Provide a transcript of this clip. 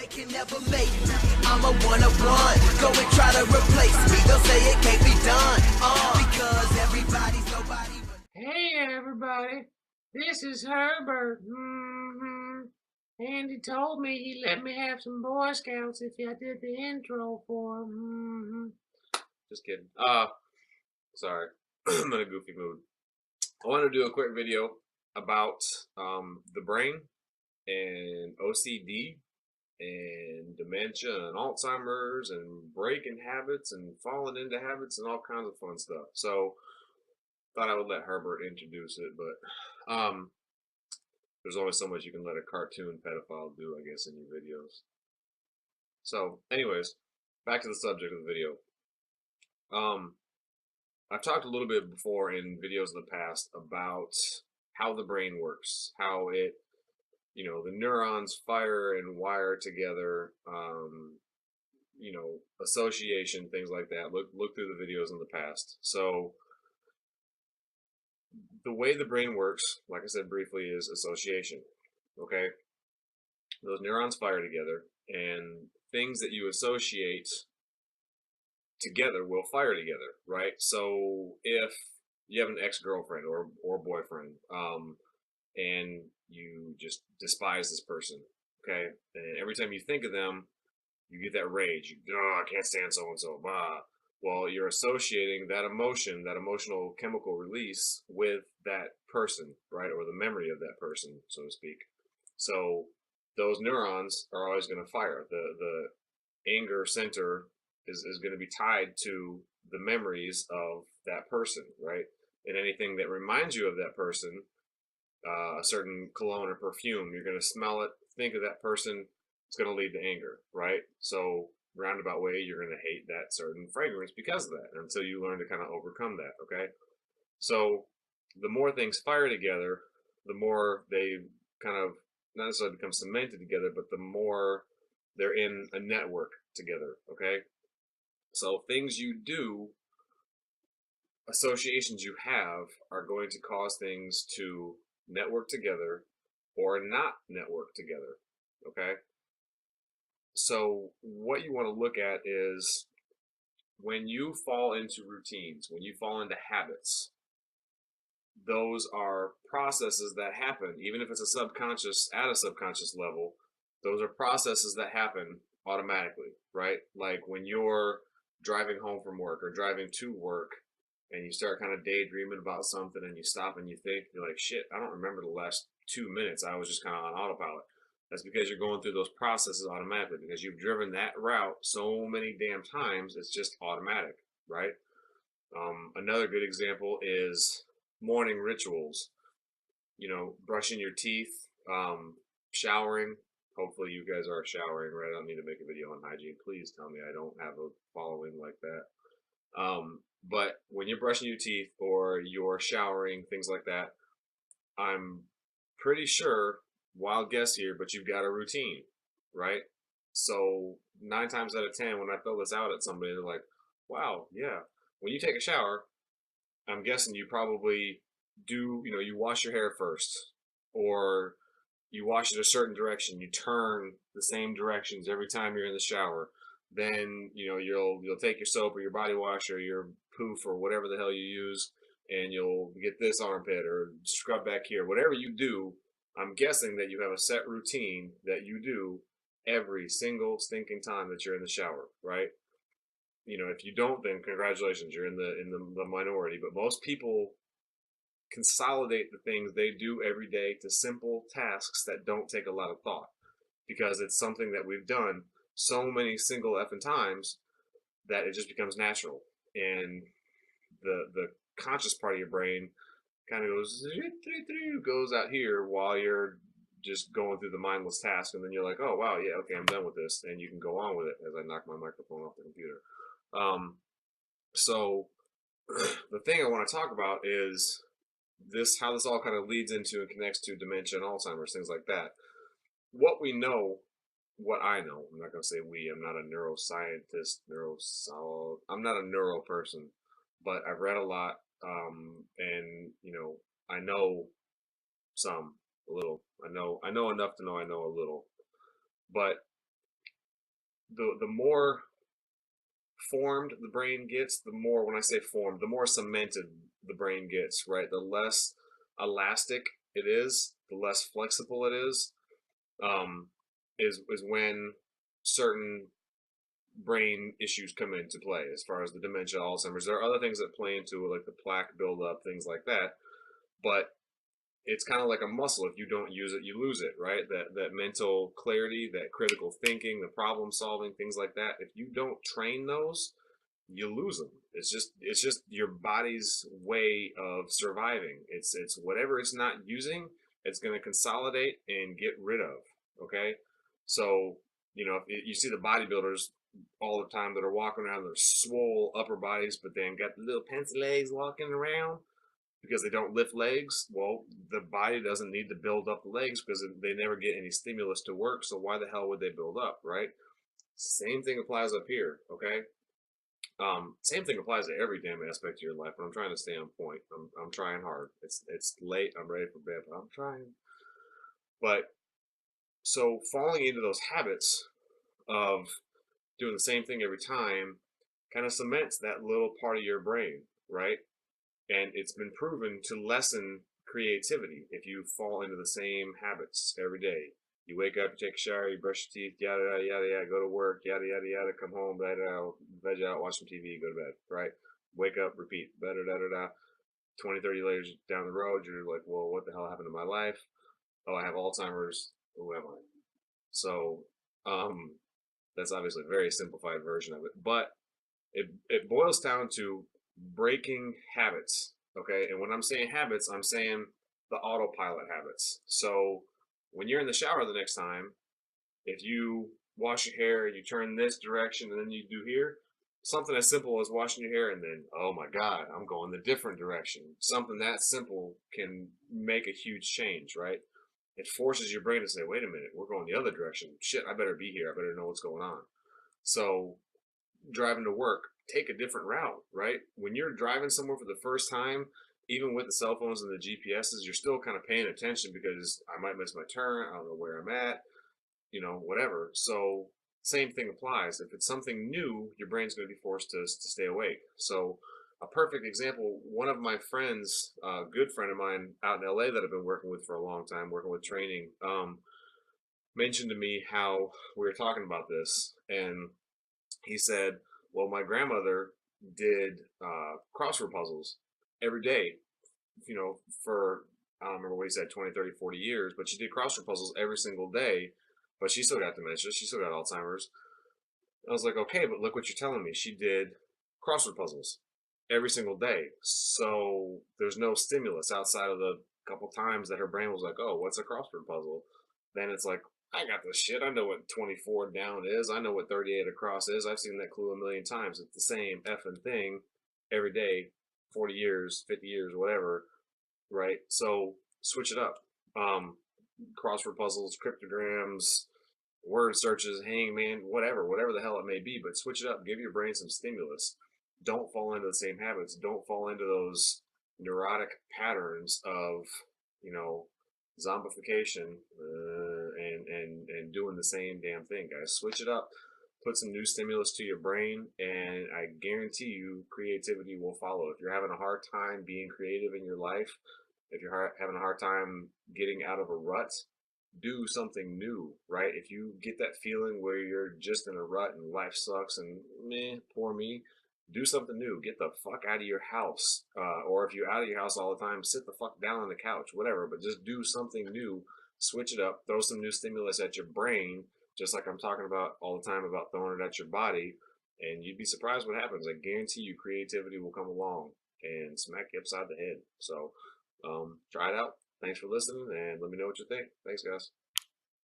can never make me. I'm a one of one. Go and try to replace me. They'll say it can't be done. Because everybody's nobody. Hey everybody, this is Herbert. Andy told me he'd let me have some Boy Scouts if I did the intro for him. Just kidding. Sorry. I'm in a goofy mood. I want to do a quick video about the brain and OCD and dementia and Alzheimer's and breaking habits and falling into habits and all kinds of fun stuff. So thought I would let Herbert introduce it, but there's only so much you can let a cartoon pedophile do, I guess, in your videos. So anyways, back to the subject of the video. I've talked a little bit before in videos in the past about how the brain works, how it, the neurons fire and wire together, association, things like that. Look through the videos in the past. So the way the brain works, like I said briefly, is association. Okay? Those neurons fire together, and things that you associate together will fire together, right? So if you have an ex-girlfriend or boyfriend, and you just despise this person, okay, and every time you think of them, you get that rage. I can't stand so and so. Blah. Well, you're associating that emotion, that emotional chemical release, with that person, right, or the memory of that person, so to speak. So those neurons are always going to fire. The anger center is going to be tied to the memories of that person, right? And anything that reminds you of that person, a certain cologne or perfume, you're going to smell it, think of that person, it's going to lead to anger, right? So roundabout way, you're going to hate that certain fragrance because of that, until you learn to kind of overcome that, okay? So the more things fire together, the more they kind of not necessarily become cemented together, but the more they're in a network together, okay? So things you do, associations you have, are going to cause things to network together or not network together, okay? So what you want to look at is when you fall into routines, when you fall into habits, those are processes that happen, even if it's at a subconscious level, those are processes that happen automatically, right? Like when you're driving home from work or driving to work and you start kind of daydreaming about something and you stop and you think, you're like, shit, I don't remember the last 2 minutes. I was just kind of on autopilot. That's because you're going through those processes automatically, because you've driven that route so many damn times, it's just automatic, right? Another good example is morning rituals. Brushing your teeth, showering. Hopefully you guys are showering, right? I don't need to make a video on hygiene. Please tell me I don't have a following like that. But when you're brushing your teeth or you're showering, things like that, I'm pretty sure, wild guess here, but you've got a routine, right? So 9 times out of 10, when I fill this out at somebody, they're like, wow, yeah. When you take a shower, I'm guessing you probably do, you wash your hair first, or you wash it a certain direction. You turn the same directions every time you're in the shower. Then, you'll take your soap or your body wash or your poof or whatever the hell you use, and you'll get this armpit or scrub back here. Whatever you do, I'm guessing that you have a set routine that you do every single stinking time that you're in the shower, right? If you don't, then congratulations, you're in the minority. But most people consolidate the things they do every day to simple tasks that don't take a lot of thought, because it's something that we've done so many single effing times that it just becomes natural. And the conscious part of your brain kind of goes out here while you're just going through the mindless task, and then you're like, oh wow, yeah, okay, I'm done with this, and you can go on with it. As I knock my microphone off the computer. So the thing I want to talk about is how this all kind of leads into and connects to dementia and Alzheimer's, things like that. What I know, I'm not going to say we, I'm not a neuroscientist, I'm not a neuro person, but I've read a lot, and, I know a little. I know enough to know I know a little. But the more formed the brain gets, the more, when I say formed, the more cemented the brain gets, right? The less elastic it is, the less flexible it um, is when certain brain issues come into play as far as the dementia, Alzheimer's. There are other things that play into it, like the plaque buildup, things like that. But it's kind of like a muscle. If you don't use it, you lose it, right? That mental clarity, that critical thinking, the problem solving, things like that. If you don't train those, you lose them. It's just your body's way of surviving. It's whatever it's not using, it's going to consolidate and get rid of. Okay, so if you see the bodybuilders all the time that are walking around, their swole upper bodies, but then got the little pencil legs walking around because they don't lift legs. Well, the body doesn't need to build up the legs because they never get any stimulus to work. So why the hell would they build up, right? Same thing applies up here. Okay. Same thing applies to every damn aspect of your life, but I'm trying to stay on point. I'm trying hard. It's late. I'm ready for bed, but I'm trying. But so falling into those habits of doing the same thing every time kind of cements that little part of your brain, right? And it's been proven to lessen creativity if you fall into the same habits every day. You wake up, you take a shower, you brush your teeth, yada yada yada yada, go to work, yada yada yada, come home, veg out, watch some TV, go to bed, right? Wake up, repeat, da da da da. 20, 30 years down the road, you're like, well, what the hell happened to my life? Oh, I have Alzheimer's. Who am I? So, that's obviously a very simplified version of it, but it boils down to breaking habits. Okay, and when I'm saying habits, I'm saying the autopilot habits. So when you're in the shower the next time, if you wash your hair, you turn this direction and then you do here, something as simple as washing your hair and then, oh my God, I'm going the different direction. Something that simple can make a huge change, right? It forces your brain to say, wait a minute, we're going the other direction. Shit, I better be here. I better know what's going on. So driving to work, take a different route, right? When you're driving somewhere for the first time, even with the cell phones and the GPSs, you're still kind of paying attention because I might miss my turn. I don't know where I'm at, whatever. So same thing applies. If it's something new, your brain's going to be forced to stay awake. So a perfect example, one of my friends, a good friend of mine out in LA that I've been working with for a long time, working with training, mentioned to me how we were talking about this. And he said, well, my grandmother did crossword puzzles every day, for, I don't remember what he said, 20, 30, 40 years, but she did crossword puzzles every single day, but she still got dementia. She still got Alzheimer's. I was like, okay, but look what you're telling me. She did crossword puzzles every single day. So there's no stimulus outside of the couple times that her brain was like, oh, what's a crossword puzzle? Then it's like, I got this shit. I know what 24 down is. I know what 38 across is. I've seen that clue a million times. It's the same effing thing every day, 40 years, 50 years, whatever, right? So switch it up. Crossword puzzles, cryptograms, word searches, hangman, whatever the hell it may be, but switch it up. Give your brain some stimulus. Don't fall into the same habits. Don't fall into those neurotic patterns of, zombification and doing the same damn thing, guys. Switch it up. Put some new stimulus to your brain, and I guarantee you creativity will follow. If you're having a hard time being creative in your life, if you're having a hard time getting out of a rut, do something new, right? If you get that feeling where you're just in a rut and life sucks and meh, poor me, do something new. Get the fuck out of your house. Or if you're out of your house all the time, sit the fuck down on the couch, whatever. But just do something new. Switch it up. Throw some new stimulus at your brain, just like I'm talking about all the time about throwing it at your body. And you'd be surprised what happens. I guarantee you creativity will come along and smack you upside the head. So try it out. Thanks for listening, and let me know what you think. Thanks, guys.